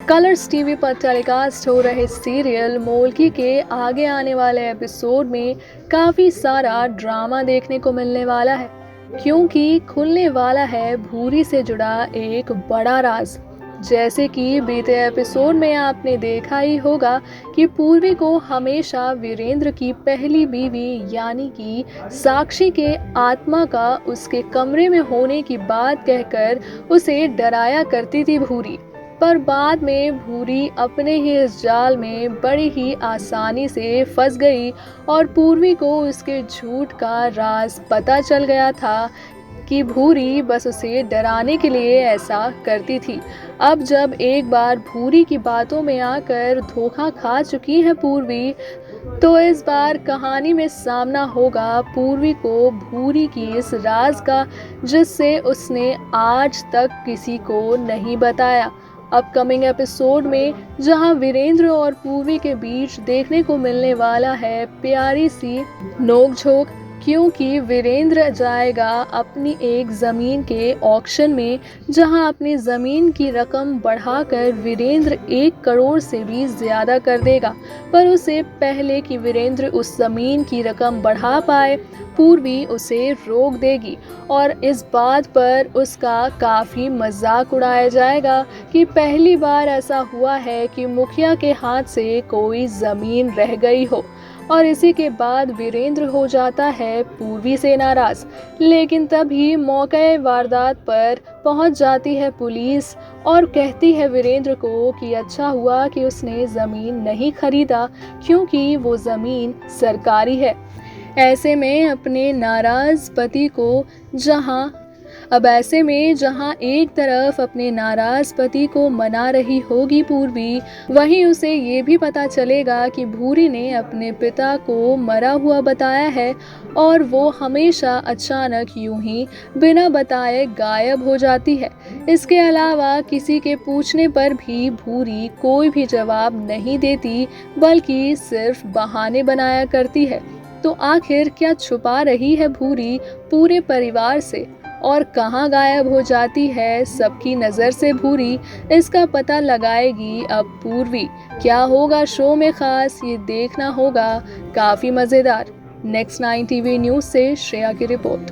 Colors TV पर telecast हो रहे सीरियल मोल्की के आगे आने वाले एपिसोड में काफ़ी सारा ड्रामा देखने को मिलने वाला है, क्योंकि खुलने वाला है भूरी से जुड़ा एक बड़ा राज। जैसे कि बीते एपिसोड में आपने देखा ही होगा कि पूर्वी को हमेशा वीरेंद्र की पहली बीवी यानी कि साक्षी के आत्मा का उसके कमरे में होने की बात कहकर उसे डराया करती थी भूरी। पर बाद में भूरी अपने ही इस जाल में बड़ी ही आसानी से फंस गई और पूर्वी को उसके झूठ का राज पता चल गया था कि भूरी बस उसे डराने के लिए ऐसा करती थी। अब जब एक बार भूरी की बातों में आकर धोखा खा चुकी है पूर्वी, तो इस बार कहानी में सामना होगा पूर्वी को भूरी की इस राज का, जिससे उसने आज तक किसी को नहीं बताया। अपकमिंग एपिसोड में जहां वीरेंद्र और पूर्वी के बीच देखने को मिलने वाला है प्यारी सी नोक-झोंक, क्योंकि वीरेंद्र जाएगा अपनी एक ज़मीन के ऑक्शन में, जहां अपनी ज़मीन की रकम बढ़ाकर वीरेंद्र 1 करोड़ से भी ज़्यादा कर देगा। पर उससे पहले कि वीरेंद्र उस ज़मीन की रकम बढ़ा पाए, पूर्वी उसे रोक देगी और इस बात पर उसका काफ़ी मजाक उड़ाया जाएगा कि पहली बार ऐसा हुआ है कि मुखिया के हाथ से कोई ज़मीन रह गई हो। और इसी के बाद वीरेंद्र हो जाता है पूर्वी से नाराज। लेकिन तभी मौके वारदात पर पहुंच जाती है पुलिस और कहती है वीरेंद्र को कि अच्छा हुआ कि उसने ज़मीन नहीं खरीदा, क्योंकि वो ज़मीन सरकारी है। ऐसे में अपने नाराज़ पति को जहां एक तरफ अपने नाराज़ पति को मना रही होगी पूर्वी, वहीं उसे ये भी पता चलेगा कि भूरी ने अपने पिता को मरा हुआ बताया है और वो हमेशा अचानक यूं ही बिना बताए गायब हो जाती है। इसके अलावा किसी के पूछने पर भी भूरी कोई भी जवाब नहीं देती, बल्कि सिर्फ बहाने बनाया करती है। तो आखिर क्या छुपा रही है भूरी पूरे परिवार से और कहाँ गायब हो जाती है सबकी नज़र से भूरी, इसका पता लगाएगी अब पूर्वी। क्या होगा शो में ख़ास, ये देखना होगा। काफ़ी मज़ेदार। नेक्स्ट 9 टीवी न्यूज़ से श्रेया की रिपोर्ट।